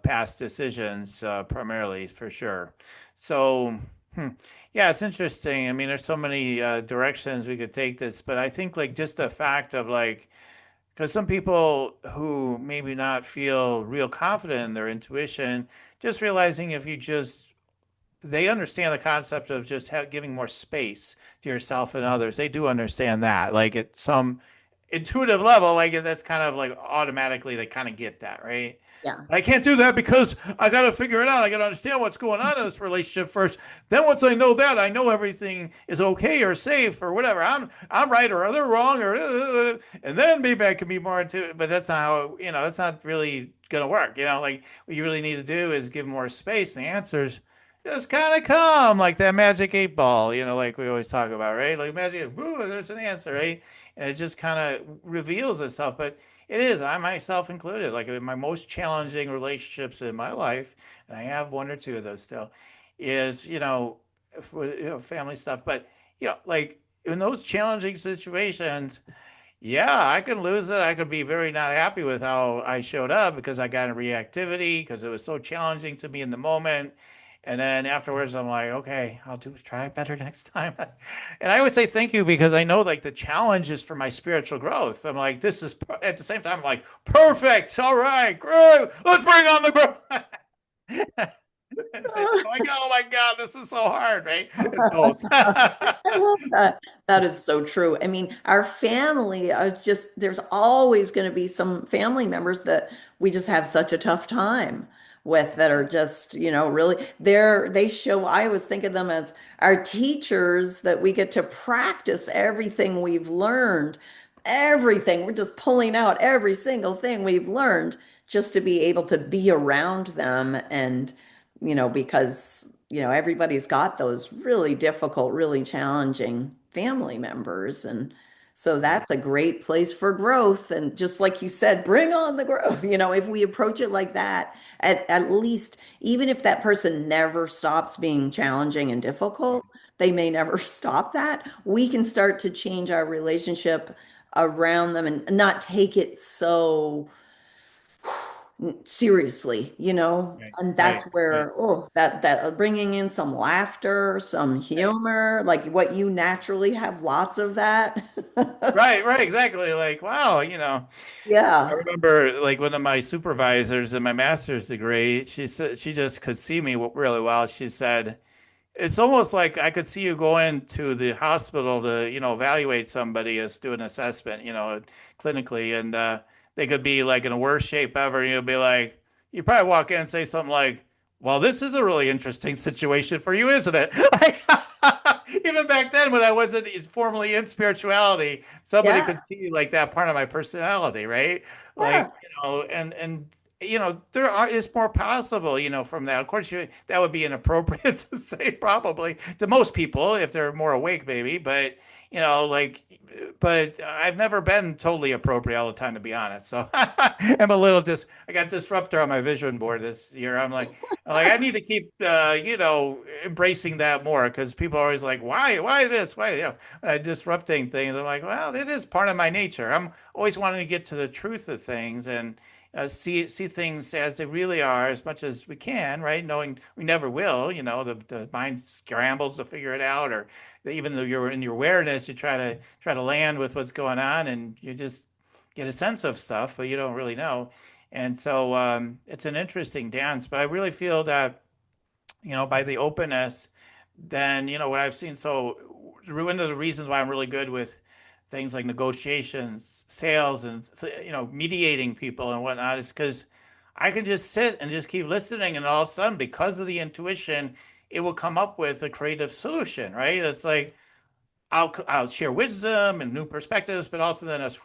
past decisions, primarily, for sure. So, hmm, yeah, it's interesting. I mean, there's so many directions we could take this, but I think like just the fact of like, because some people who maybe not feel real confident in their intuition, just realizing if you just they understand the concept of just giving more space to yourself and others. They do understand that, like at some intuitive level, like that's kind of like automatically they kind of get that, right? Yeah. I can't do that because I got to figure it out. I got to understand what's going on in this relationship first. Then once I know that, I know everything is okay or safe or whatever. I'm right or they're wrong and then maybe I can be more into it. But that's not how that's not really gonna work. Like what you really need to do is give more space. And the answers just kind of come like that magic 8 ball, like we always talk about, right? Like magic, woo, there's an answer, right? And it just kind of reveals itself. But it is, I myself included, like in my most challenging relationships in my life, and I have one or two of those still, is, for, family stuff. But, like in those challenging situations, yeah, I could lose it. I could be very not happy with how I showed up because I got in reactivity because it was so challenging to me in the moment. And then afterwards, I'm like, okay, try better next time. And I always say thank you because I know like the challenge is for my spiritual growth. I'm like, this is at the same time, I'm like, perfect. All right, great. Let's bring on the growth. At the same time, I'm like, oh my God, this is so hard, right? It's both. I love that. That is so true. I mean, our family, there's always going to be some family members that we just have such a tough time with that are just, really I always think of them as our teachers that we get to practice everything we've learned, everything. We're just pulling out every single thing we've learned just to be able to be around them and because, everybody's got those really difficult, really challenging family members. And so Right, that's a great place for growth. And just like you said, bring on the growth. If we approach it like that, at least, even if that person never stops being challenging and right, difficult, they may never stop that. We can start to change our relationship around them and not take it so seriously, right, and that's right, right. where, that bringing in some laughter, some Right. humor, like what you naturally have lots of that. Right, right, exactly. Like, wow, I Yeah. remember like one of my supervisors in my master's degree, she said she just could see me really well. She said, it's almost like I could see you go into the hospital to, evaluate somebody as do an assessment, clinically, and they could be like in the worst shape ever. And you'll be like, you probably walk in and say something like, "Well, this is a really interesting situation for you, isn't it?" Like, even back then when I wasn't formally in spirituality, somebody Yeah. could see like that part of my personality, right? Yeah. Like, and is more possible, from that. Of course, that would be inappropriate to say probably to most people if they're more awake, maybe. But like, but I've never been totally appropriate all the time, to be honest. So I'm a little I got disruptor on my vision board this year. I need to keep, embracing that more because people are always like, why this, why, disrupting things. I'm like, well, it is part of my nature. I'm always wanting to get to the truth of things, and see things as they really are as much as we can, right? Knowing we never will, the mind scrambles to figure it out, or even though you're in your awareness, you try to land with what's going on, and you just get a sense of stuff, but you don't really know. And so it's an interesting dance, but I really feel that by the openness, then what I've seen. So one of the reasons why I'm really good with things like negotiations, sales, and mediating people and whatnot is because I can just sit and just keep listening, and all of a sudden, because of the intuition, it will come up with a creative solution. Right? It's like I'll share wisdom and new perspectives, but also then it's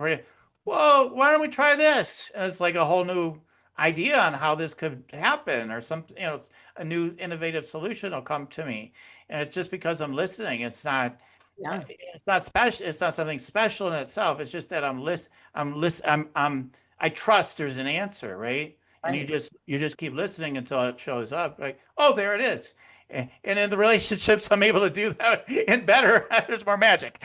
whoa, why don't we try this? And it's like a whole new idea on how this could happen, or something, a new innovative solution will come to me. And it's just because I'm listening. Yeah. It's not special. It's not something special in itself. It's just that I trust there's an answer, right? And you Right. just keep listening until it shows up. Like, oh, there it is. And in the relationships, I'm able to do that and better. There's more magic.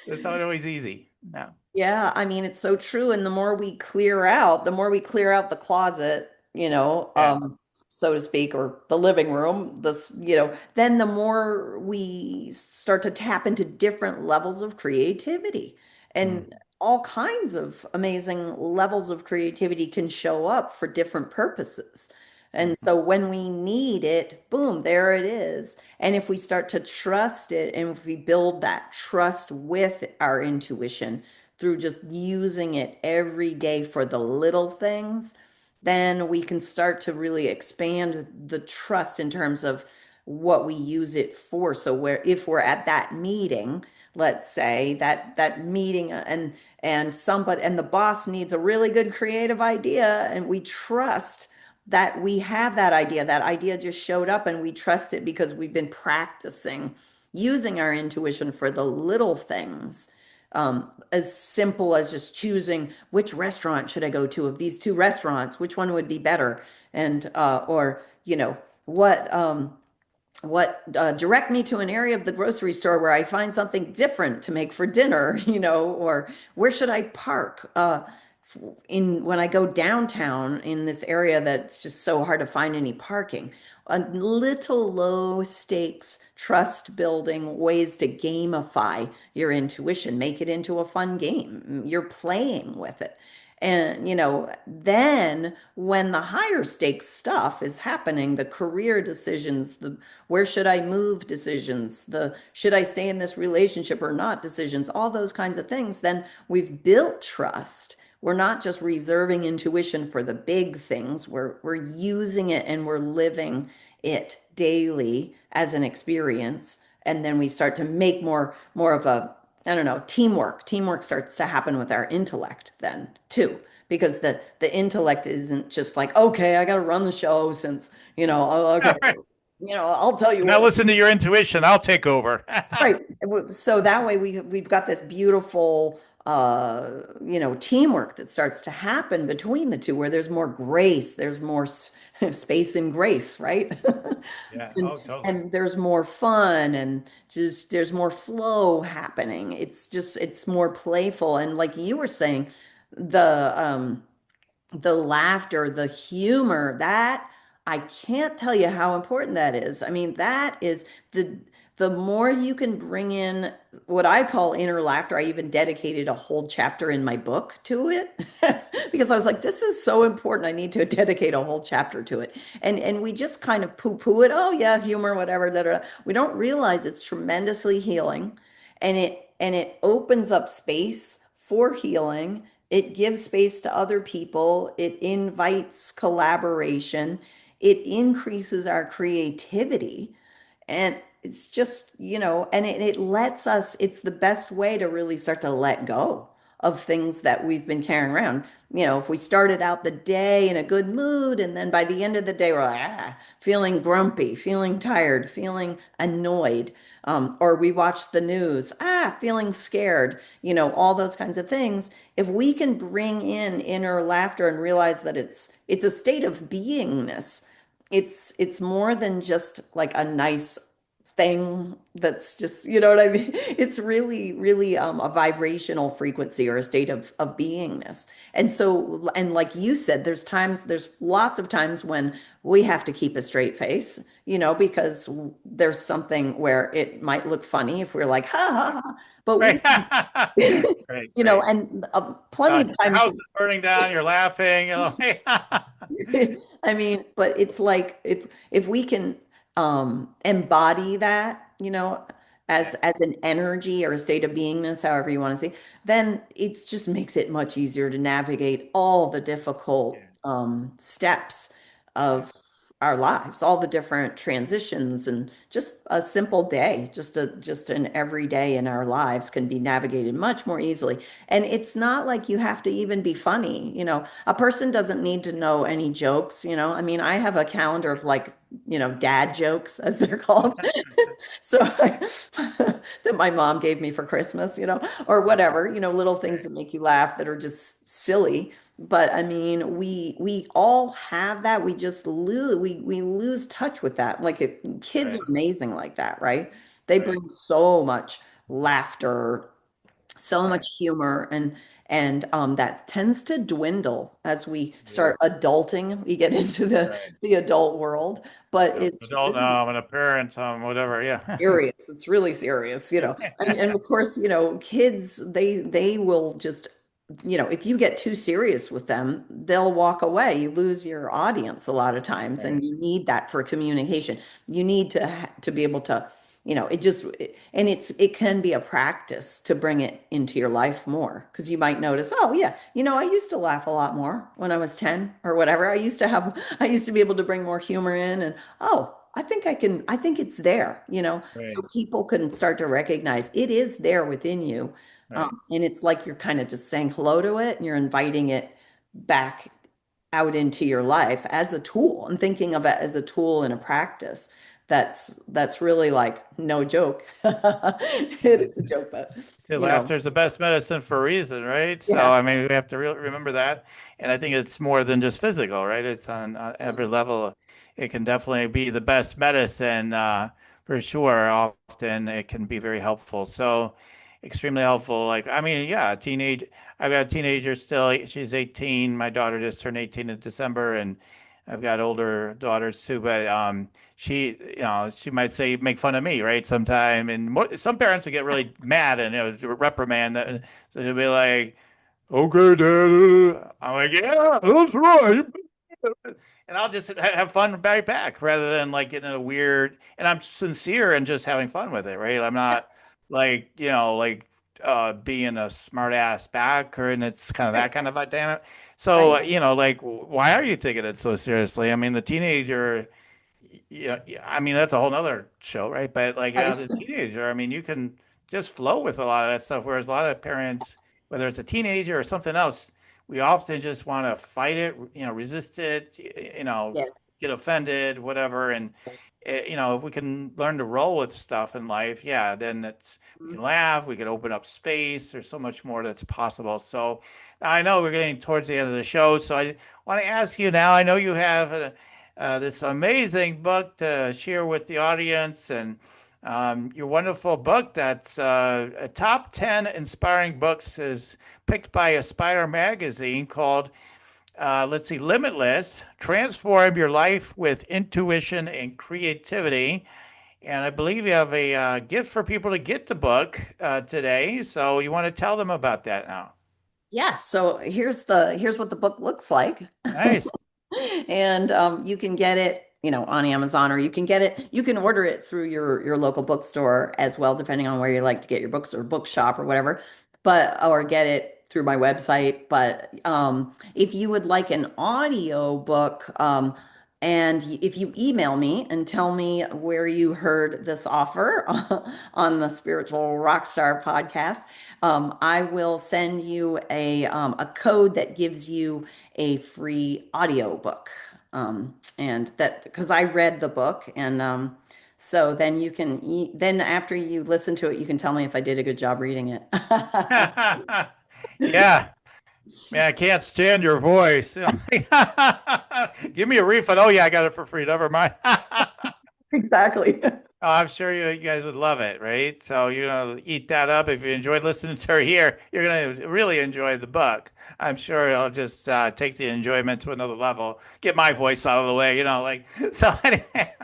It's not always easy. No. Yeah, I mean, it's so true. And the more we clear out the closet, Yeah. so to speak, or the living room, then the more we start to tap into different levels of creativity. And Mm. all kinds of amazing levels of creativity can show up for different purposes. And Mhm. so when we need it, boom, there it is. And if we start to trust it and if we build that trust with our intuition, through just using it every day for the little things, then we can start to really expand the trust in terms of what we use it for. So where if we're at that meeting, let's say that meeting and the boss needs a really good creative idea and we trust that we have that idea just showed up and we trust it because we've been practicing using our intuition for the little things, as simple as just choosing which restaurant should I go to of these two restaurants, which one would be better, and or what direct me to an area of the grocery store where I find something different to make for dinner, or where should I park in when I go downtown in this area that's just so hard to find any parking. A little low stakes trust building ways to gamify your intuition, make it into a fun game. You're playing with it. And, then when the higher stakes stuff is happening, the career decisions, the where should I move decisions, the should I stay in this relationship or not decisions, all those kinds of things, then we've built trust. We're not just reserving intuition for the big things. We're using it and we're living it daily as an experience. And then we start to make more of a, I don't know, teamwork. Teamwork starts to happen with our intellect then too. Because the intellect isn't just like, okay, I got to run the show since, okay, All right. I'll tell you Now what. listen to your intuition. I'll take over. Right. So that way we've got this beautiful teamwork that starts to happen between the two where there's more grace, there's more space and grace, right? Yeah. And Oh, totally. and there's more fun and just there's more flow happening. It's more playful and like you were saying, the laughter, the humor, that I can't tell you how important that is. I mean, that is the more you can bring in what I call inner laughter. I even dedicated a whole chapter in my book to it because I was like, this is so important. I need to dedicate a whole chapter to it. And we just kind of poo-poo it. Oh yeah, humor, whatever, da, da, da. We don't realize it's tremendously healing and it opens up space for healing. It gives space to other people. It invites collaboration. It increases our creativity. And it's just, and it lets us, it's the best way to really start to let go of things that we've been carrying around. If we started out the day in a good mood, and then by the end of the day, we're like, feeling grumpy, feeling tired, feeling annoyed, or we watch the news, feeling scared, all those kinds of things. If we can bring in inner laughter and realize that it's a state of beingness, it's more than just like a nice thing that's just, you know what I mean? It's really, really a vibrational frequency or a state of beingness. And so, and like you said, there's lots of times when we have to keep a straight face, because there's something where it might look funny if we're like, ha ha ha. But Right. we, Right. Right. and plenty of Your times house is burning down. You're laughing. I mean, but it's like if we can embody that, Yeah. as an energy or a state of beingness, however you want to say, then it just makes it much easier to navigate all the Yeah. difficult steps Right. of our lives, all the different transitions, and just a simple day, just an everyday in our lives can be navigated much more easily. And it's not like you have to even be funny, a person doesn't need to know any jokes, I mean, I have a calendar of like, dad jokes as they're called. So that my mom gave me for Christmas, or whatever, little things Right. that make you laugh that are just silly. But I mean, we all have that. We lose touch with that. Like kids are Right. amazing like that, right? They Right. bring so much laughter, so Right. much humor, and that tends to dwindle as we Yeah. start adulting. We get into the Right. the adult world, but Yep. it's Adult, really and a parent, whatever. Yeah. serious. It's really serious, and of course, kids, they will just, if you get too serious with them, they'll walk away. You lose your audience a lot of times, Right. and you need that for communication. You need to be able to, and it can be a practice to bring it into your life more, because you might notice, oh yeah, I used to laugh a lot more when I was 10 or whatever. I used to be able to bring more humor in, and oh, I think it's there, so Right. people can start to recognize it is there within you. Right. And it's like you're kind of just saying hello to it, and you're inviting it back out into your life as a tool, and thinking of it as a tool and a practice. That's really like no joke. It is a joke, but See, laughter is the best medicine for a reason, right? So, yeah. I mean, we have to remember that. And I think it's more than just physical, right? It's on every level. It can definitely be the best medicine, for sure. Often it can be very helpful. So, extremely helpful. Like, I mean, yeah, I've got a teenager still. She's 18. My daughter just turned 18 in December, and I've got older daughters too. But she might say, make fun of me, right? Sometime, and some parents would get really mad and reprimand that. So they'll be like, "Okay, Dad." I'm like, "Yeah, that's right." And I'll just have fun right back rather than like getting a weird. And I'm sincere and just having fun with it, right? I'm not like being a smart ass back, and it's kind of that kind of a dynamic. So Right. like, why are you taking it so seriously? I mean, the teenager, yeah, yeah, I mean, that's a whole nother show, right? But like, Right. the teenager, I mean, you can just flow with a lot of that stuff. Whereas a lot of parents, whether it's a teenager or something else, we often just want to fight it, resist it, Yeah. get offended, whatever. And if we can learn to roll with stuff in life, yeah, then we can laugh, we can open up space. There's so much more that's possible. So I know we're getting towards the end of the show, so I want to ask you now. I know you have this amazing book to share with the audience, and your wonderful book that's a top 10 inspiring books is picked by Aspire magazine called, let's see, Limitless, Transform Your Life with Intuition and Creativity. And I believe you have a gift for people to get the book today. So you want to tell them about that now? Yes. So here's what the book looks like. Nice. And you can get it, on Amazon, or you can order it through your local bookstore as well, depending on where you like to get your books, or bookshop or whatever. Or get it through my website. But if you would like an audio book, and if you email me and tell me where you heard this offer on the Spiritual Rockstar podcast, I will send you a code that gives you a free audio book. And that, because I read the book, and so then then after you listen to it, you can tell me if I did a good job reading it. Yeah. Man, I can't stand your voice. Give me a refund. Oh, yeah, I got it for free. Never mind. Exactly. Oh, I'm sure you guys would love it, right? So you're gonna eat that up. If you enjoyed listening to her here, you're gonna really enjoy the book. I'm sure it'll just take the enjoyment to another level. Get my voice out of the way, like so. Anyway,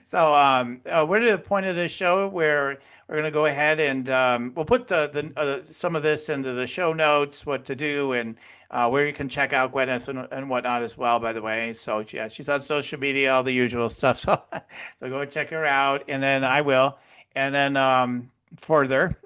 so we're to the point of this show where we're gonna go ahead and we'll put the some of this into the show notes, what to do, and where you can check out Gwyneth and whatnot as well. By the way, so yeah, she's on social media, all the usual stuff. So so go check her out, and then I will, and then further,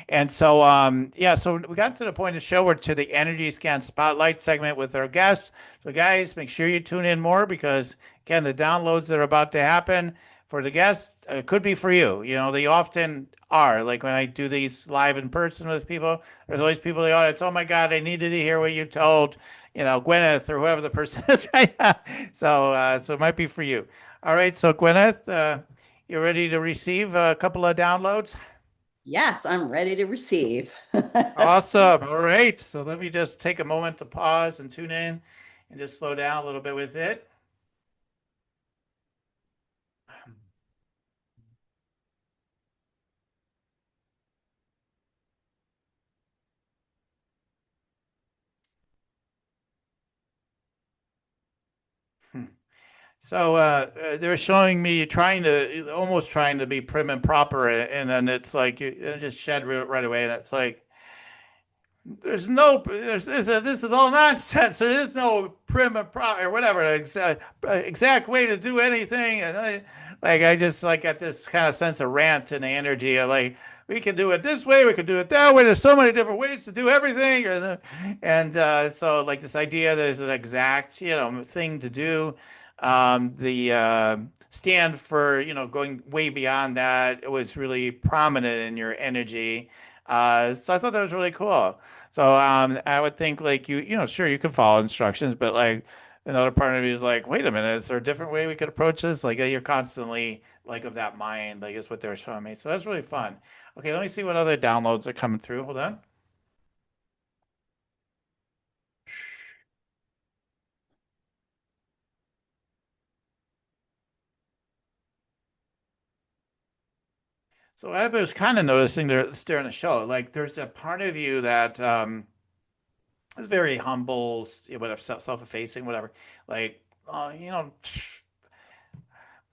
and so yeah, so we got to the point of the show where to the energy scan spotlight segment with our guests. So guys, make sure you tune in more because again, the downloads that are about to happen for the guests could be for you. They often are. Like when I do these live in person with people, there's always people in the audience. Oh my God, I needed to hear what you told, Gwyneth or whoever the person is right now. So it might be for you. All right, so Gwyneth, you ready to receive a couple of downloads? Yes, I'm ready to receive. Awesome. All right, so let me just take a moment to pause and tune in and just slow down a little bit with it. So they're showing me almost trying to be prim and proper, and then it's like it just shed right away, and it's like this is all nonsense. There is no prim and proper or whatever exact way to do anything, and I just like got this kind of sense of rant and energy of like we can do it this way, we can do it that way. There's so many different ways to do everything, and so like this idea there's an exact thing to do. The stand for going way beyond that. It was really prominent in your energy. So I thought that was really cool. So I would think like sure you can follow instructions, but like another part of me is like, wait a minute, is there a different way we could approach this? Like you're constantly like of that mind, like is what they're showing me. So that's really fun. Okay, let me see what other downloads are coming through. Hold on. So I was kind of noticing there during the show, like there's a part of you that is very humble, whatever, self-effacing, whatever. Like,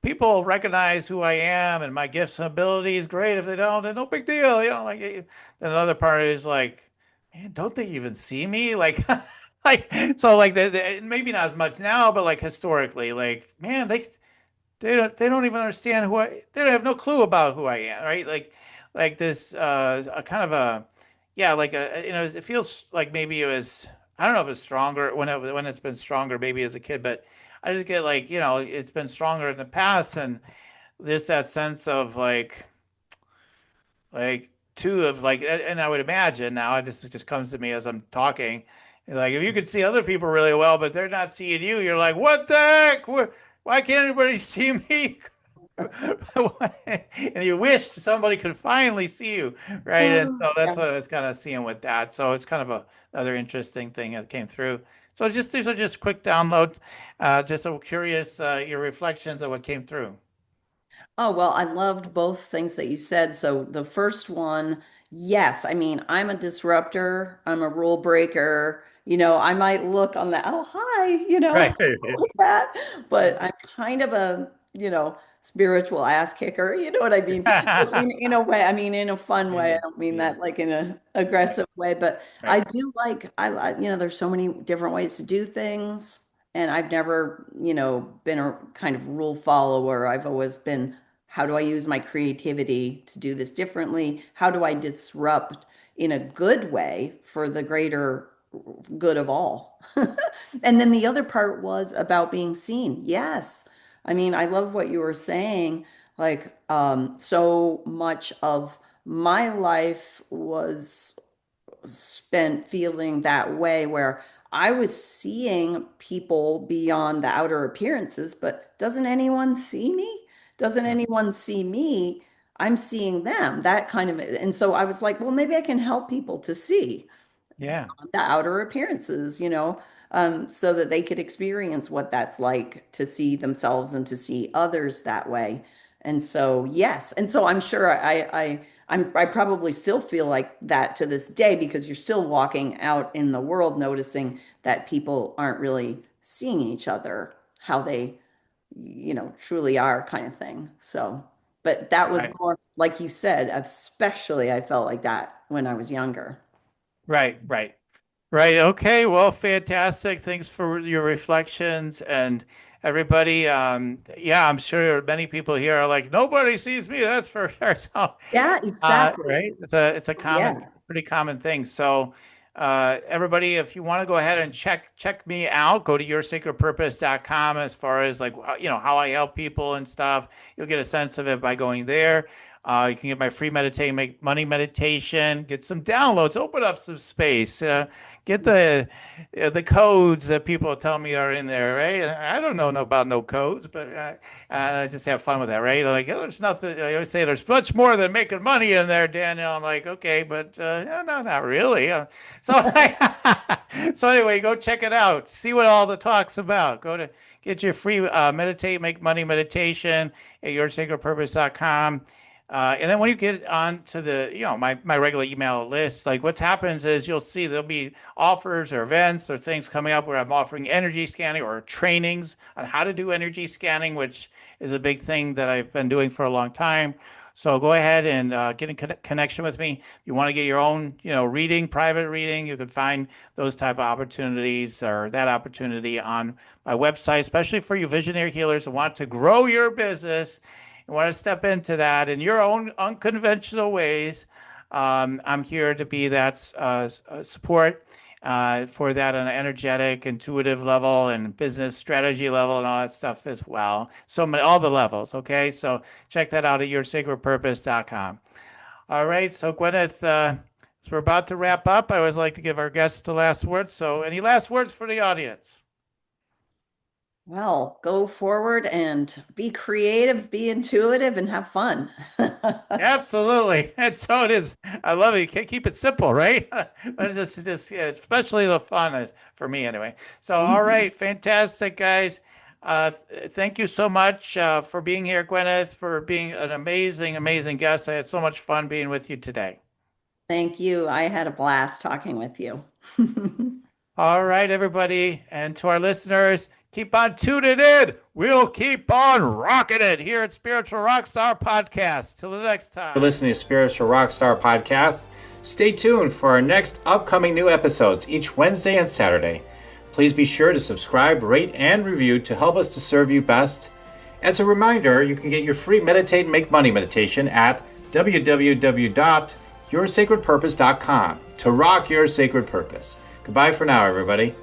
people recognize who I am and my gifts and abilities. Great. If they don't, then no big deal. Then another part is like, man, don't they even see me? Like, like so, like maybe not as much now, but like historically, like, man, they don't even understand they don't have no clue about who I am, right? Like this a kind of a yeah, like it feels like maybe it was I don't know if it's stronger when it's been stronger maybe as a kid, but I just get like, it's been stronger in the past and there's that sense of like two of like and I would imagine now it just comes to me as I'm talking. Like if you could see other people really well, but they're not seeing you, you're like, what the heck? Why can't anybody see me? And you wish somebody could finally see you, right? And Oh, so yeah. that's what I was kind of seeing with that. So it's kind of another interesting thing that came through. So just these are just quick downloads. Just so curious, your reflections of what came through. Oh, well, I loved both things that you said. So the first one, yes, I mean, I'm a disruptor, I'm a rule breaker. I might look on the, oh, hi, Right. like that, but I'm kind of a, spiritual ass kicker. You know what I mean? In a way, I mean, in a fun way. I Yeah. don't mean Yeah. that like in an Right. aggressive way, but I Right. do like, there's so many different ways to do things. And I've never, been a kind of rule follower. I've always been, how do I use my creativity to do this differently? How do I disrupt in a good way for the greater good of all? And then the other part was about being seen. Yes. I mean, I love what you were saying. Like, so much of my life was spent feeling that way where I was seeing people beyond the outer appearances, but doesn't anyone see me? Doesn't Right. anyone see me? I'm seeing them, that kind of, and so I was like, well, maybe I can help people to see Yeah. the outer appearances, so that they could experience what that's like to see themselves and to see others that way. And so, yes. And so I'm sure I probably still feel like that to this day because you're still walking out in the world noticing that people aren't really seeing each other how they, truly are kind of thing. So, but that was Right. more, like you said, especially I felt like that when I was younger. Right. Right. Right. Okay. Well, fantastic. Thanks for your reflections and everybody. Yeah, I'm sure many people here are like, nobody sees me. That's for sure. So, Yeah, exactly. right. It's a common, Yeah. pretty common thing. So, everybody, if you want to go ahead and check me out, go to yoursacredpurpose.com as far as like, how I help people and stuff. You'll get a sense of it by going there. You can get my free meditate, make money meditation, get some downloads, open up some space, get the codes that people tell me are in there, right? I don't know about no codes, but I just have fun with that, right? Like, oh, there's nothing. I always say there's much more than making money in there, Daniel. I'm like, okay, but no, not really. So, so anyway, go check it out. See what all the talk's about. Go to get your free meditate, make money meditation at yoursacredpurpose.com. And then when you get on to the, my regular email list, like what happens is you'll see there'll be offers or events or things coming up where I'm offering energy scanning or trainings on how to do energy scanning, which is a big thing that I've been doing for a long time. So go ahead and get in connection with me. If you want to get your own, reading, private reading, you can find those type of opportunities or that opportunity on my website, especially for you visionary healers who want to grow your business. You want to step into that in your own unconventional ways. I'm here to be that support for that on an energetic, intuitive level and business strategy level and all that stuff as well. So all the levels, okay? So check that out at yoursacredpurpose.com. All right, so Gwyneth, as we're about to wrap up, I always like to give our guests the last words. So any last words for the audience? Well, go forward and be creative, be intuitive, and have fun. Absolutely. And so it is. I love it. You can't keep it simple, right? But it's just yeah, especially the fun is for me anyway. So, all right. Fantastic, guys. Thank you so much for being here, Gwyneth, for being an amazing, amazing guest. I had so much fun being with you today. Thank you. I had a blast talking with you. All right, everybody. And to our listeners, keep on tuning in. We'll keep on rocking it here at Spiritual Rockstar Podcast. Till the next time. For listening to Spiritual Rockstar Podcast, stay tuned for our next upcoming new episodes each Wednesday and Saturday. Please be sure to subscribe, rate, and review to help us to serve you best. As a reminder, you can get your free Meditate and Make Money meditation at www.yoursacredpurpose.com to rock your sacred purpose. Goodbye for now, everybody.